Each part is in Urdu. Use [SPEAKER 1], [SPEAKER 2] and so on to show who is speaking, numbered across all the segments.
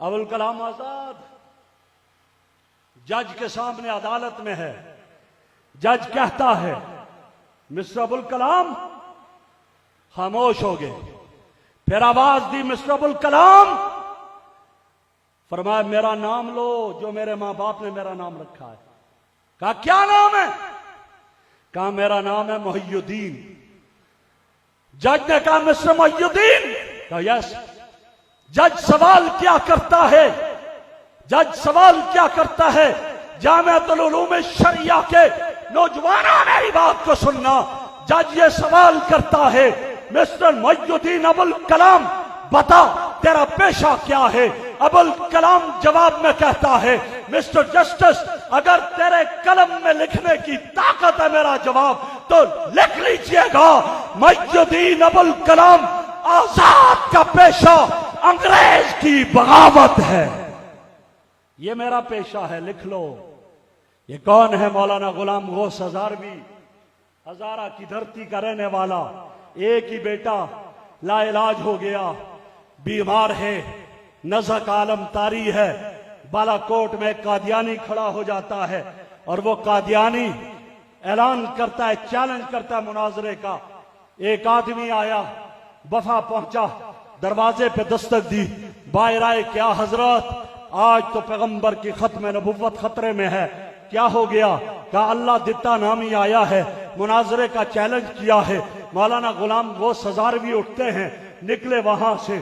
[SPEAKER 1] ابوالکلام آزاد جج کے سامنے عدالت میں ہے. جج کہتا ہے مسٹر ابوالکلام خاموش ہو گئے. پھر آواز دی مسٹر ابوالکلام. فرمایا میرا نام لو جو میرے ماں باپ نے میرا نام رکھا ہے. کہا کیا نام ہے؟ کہا میرا نام ہے محی الدین. جج نے کہا مسٹر محی الدین. کہا یس. جج سوال کیا کرتا ہے؟ جج سوال کیا کرتا ہے؟ جامعۃ العلوم شرعیہ کے نوجوانوں میری بات کو سننا. جج یہ سوال کرتا ہے مسٹر محی الدین ابوالکلام بتا تیرا پیشہ کیا ہے؟ ابوالکلام جواب میں کہتا ہے مسٹر جسٹس اگر تیرے قلم میں لکھنے کی طاقت ہے میرا جواب تو لکھ لیجئے گا. محی الدین ابوالکلام آزاد کا پیشہ انگریز کی بغاوت ہے. یہ میرا پیشہ ہے لکھ لو. یہ کون ہے؟ مولانا غلام غوث ہزاروی. ہزارہ کی دھرتی کا رہنے والا. ایک ہی بیٹا لا علاج ہو گیا, بیمار ہے, نزک عالم طاری ہے. بالا کوٹ میں قادیانی کھڑا ہو جاتا ہے اور وہ قادیانی اعلان کرتا ہے, چیلنج کرتا ہے مناظرے کا. ایک آدمی آیا, وفا پہنچا, دروازے پہ دستک دی. باہر آئے, کیا حضرت آج تو پیغمبر کی ختم نبوت خطرے میں ہے, کیا ہو گیا؟ کہا اللہ دتا نامی آیا ہے, مناظرے کا چیلنج کیا ہے. مولانا غلام غوث ہزاروی اٹھتے ہیں, نکلے وہاں سے,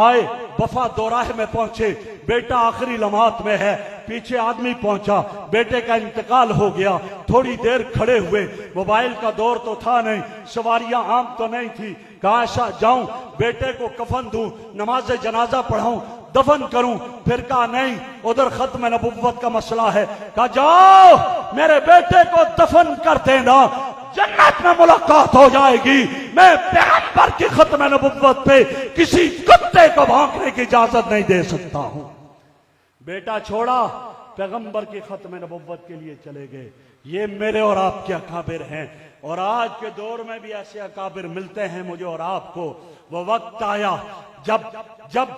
[SPEAKER 1] آئے, وفا دوراہ میں پہنچے. بیٹا آخری لمحات میں ہے, پیچھے آدمی پہنچا, بیٹے کا انتقال ہو گیا. تھوڑی دیر کھڑے ہوئے, موبائل کا دور تو تھا نہیں, سواریاں عام تو نہیں تھی. کہا ایسا جاؤں بیٹے کو کفن دوں, نماز جنازہ پڑھاؤں, دفن کروں؟ پھر کہا نہیں, ادھر ختم نبوت کا مسئلہ ہے. کہا جاؤ میرے بیٹے کو دفن کر دینا, جنت میں ملاقات ہو جائے گی. میں پیغمبر کی ختم نبوت پہ کسی کتے کو بھونکنے کی اجازت نہیں دے سکتا ہوں. بیٹا چھوڑا, پیغمبر کی ختم نبوت کے لیے چلے گئے. یہ میرے اور آپ کے اکابر ہیں, اور آج کے دور میں بھی ایسے اکابر ملتے ہیں مجھے اور آپ کو. وہ وقت آیا جب جب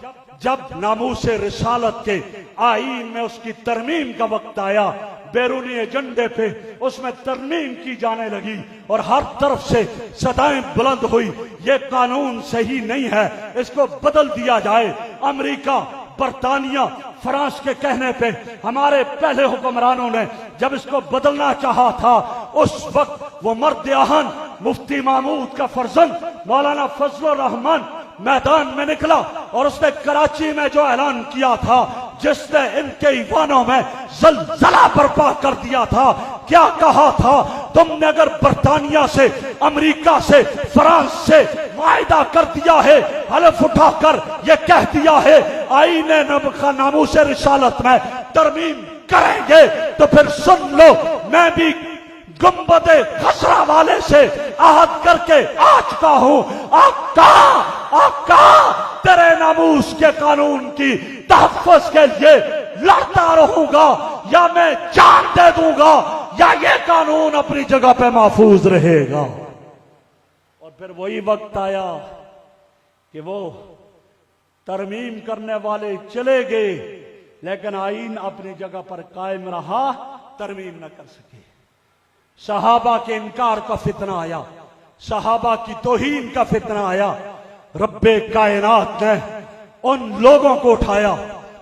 [SPEAKER 1] جب ناموس رسالت کے آئین میں اس کی ترمیم کا وقت آیا, بیرونی ایجنڈے پہ اس میں ترمیم کی جانے لگی اور ہر طرف سے صدائیں بلند ہوئی, یہ قانون صحیح نہیں ہے, اس کو بدل دیا جائے. امریکہ, برطانیہ, فرانس کے کہنے پہ ہمارے پہلے حکمرانوں نے جب اس کو بدلنا چاہا تھا, اس وقت وہ مرد آہن مفتی محمود کا فرزند مولانا فضل الرحمان میدان میں نکلا اور اس نے کراچی میں جو اعلان کیا تھا, جس نے ان کے ایوانوں میں زلزلہ برپا کر دیا تھا, کیا کہا تھا؟ تم نے اگر برطانیہ سے, امریکہ سے, فرانس سے معاہدہ کر دیا ہے, حلف اٹھا کر یہ کہہ دیا ہے آئین ناموس رسالت میں ترمیم کریں گے, تو پھر سن لو میں بھی گنبد خضرا والے سے عہد کر کے آ چکا ہوں. آقا آقا تیرے ناموس کے قانون کی تحفظ کے لیے لڑتا رہوں گا, یا میں جان دے دوں گا, یا یہ قانون اپنی جگہ پہ محفوظ رہے گا. اور پھر وہی وقت آیا کہ وہ ترمیم کرنے والے چلے گئے, لیکن آئین اپنی جگہ پر قائم رہا, ترمیم نہ کر سکے. صحابہ کے انکار کا فتنہ آیا, صحابہ کی توہین کا فتنہ آیا. رب کائنات نے ان لوگوں کو اٹھایا,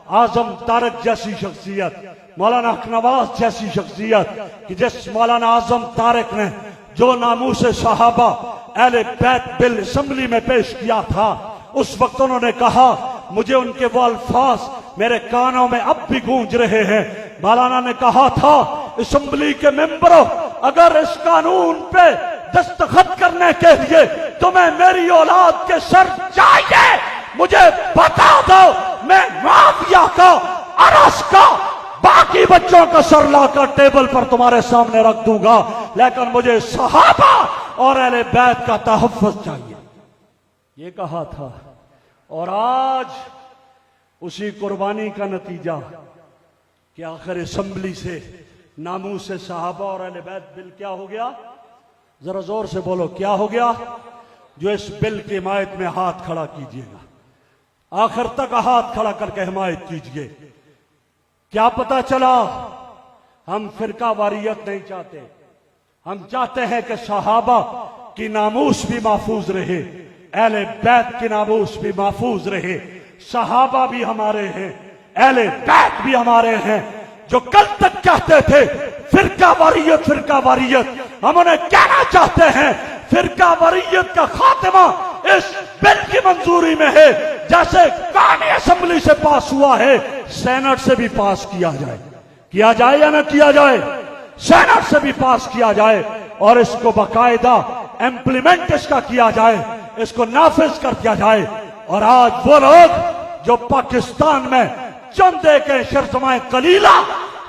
[SPEAKER 1] اعظم طارق جیسی شخصیت, مولانا حق نواز جیسی شخصیت, کہ جس مولانا اعظم طارق نے جو ناموس صحابہ اہل بیت بل اسمبلی میں پیش کیا تھا, اس وقت انہوں نے کہا, مجھے ان کے وہ الفاظ میرے کانوں میں اب بھی گونج رہے ہیں. مولانا نے کہا تھا, اسمبلی کے ممبروں, اگر اس قانون پہ دستخط کرنے کے لیے تمہیں میری اولاد کے سر چاہیے, مجھے بتا دو, میں معافیہ کا, ارس کا, باقی بچوں کا سر لا کر ٹیبل پر تمہارے سامنے رکھ دوں گا, لیکن مجھے صحابہ اور اہل بیت کا تحفظ چاہیے. یہ کہا تھا. اور آج اسی قربانی کا نتیجہ کہ آخر اسمبلی سے ناموس صحابہ اور اہل بیت بل کیا ہو گیا؟ ذرا زور سے بولو, کیا ہو گیا؟ جو اس بل کی حمایت میں ہاتھ کھڑا کیجیے گا. آخر تک ہاتھ کھڑا کر کے حمایت کیجئے۔ کیا پتا چلا؟ ہم فرقہ واریت نہیں چاہتے، ہم چاہتے ہیں کہ صحابہ کی ناموس بھی محفوظ رہے، اہل بیت کی ناموس بھی محفوظ رہے۔ صحابہ بھی ہمارے ہیں، اہل بیت بھی ہمارے ہیں۔ جو کل تک کہتے تھے فرقہ واریت فرقہ واریت، ہم انہیں کہنا چاہتے ہیں فرقہ واریت کا خاتمہ اس بل کی منظوری میں ہے، جیسے قومی اسمبلی سے پاس ہوا ہے سینٹ سے بھی پاس کیا جائے۔ کیا جائے یا نہ کیا جائے؟ سینٹ سے بھی پاس کیا جائے اور اس کو باقاعدہ امپلیمنٹ اس کا کیا جائے، اس کو نافذ کر دیا جائے۔ اور آج وہ لوگ جو پاکستان میں چند ایک شرذمائے قلیلہ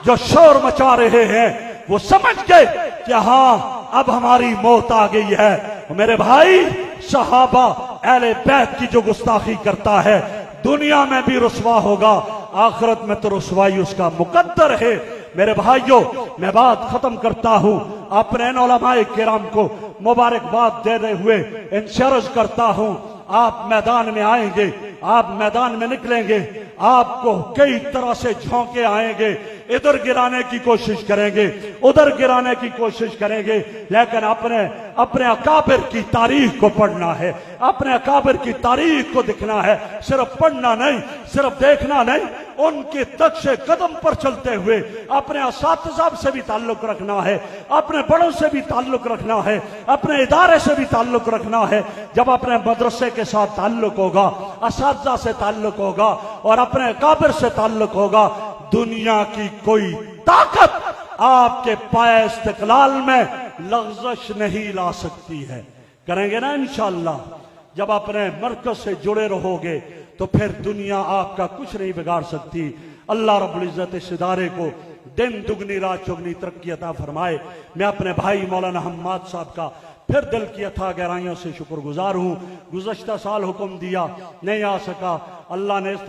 [SPEAKER 1] جو شور مچا رہے ہیں، وہ سمجھ گئے کہ ہاں اب ہماری موت آ گئی ہے۔ میرے بھائی، صحابہ اہل بیت کی جو گستاخی کرتا ہے دنیا میں بھی رسوا ہوگا، آخرت میں تو رسوائی اس کا مقدر ہے۔ میرے بھائیوں، میں بات ختم کرتا ہوں، اپنے ان علماء کرام کو مبارکباد دیتے ہوئے انشرج کرتا ہوں۔ آپ میدان میں آئیں گے، آپ میدان میں نکلیں گے، آپ کو کئی طرح سے جھونکے آئیں گے، ادھر گرانے کی کوشش کریں گے، ادھر گرانے کی کوشش کریں گے، لیکن اپنے اکابر کی تاریخ کو پڑھنا ہے، اپنے اکابر کی تاریخ کو دکھنا ہے، صرف پڑھنا نہیں، صرف دیکھنا نہیں، ان کے نقش قدم پر چلتے ہوئے اپنے اساتذہ سے بھی تعلق رکھنا ہے، اپنے بڑوں سے بھی تعلق رکھنا ہے، اپنے ادارے سے بھی تعلق رکھنا ہے۔ جب اپنے مدرسے کے ساتھ تعلق ہوگا، اساتذہ سے تعلق ہوگا اور اپنے اکابر سے تعلق ہوگا، دنیا کی کوئی طاقت آپ کے پائے استقلال میں لغزش نہیں لا سکتی ہے۔ کریں گے نا انشاءاللہ؟ جب اپنے مرکز سے جڑے رہو گے تو پھر دنیا آپ کا کچھ نہیں بگاڑ سکتی۔ اللہ رب العزت اس ادارے کو دن دگنی رات چگنی ترقی عطا فرمائے۔ میں اپنے بھائی مولانا حماد صاحب کا پھر دل کی اتھا گہرائیوں سے شکر گزار ہوں۔ گزشتہ سال حکم دیا، نہیں آ سکا، اللہ نے اس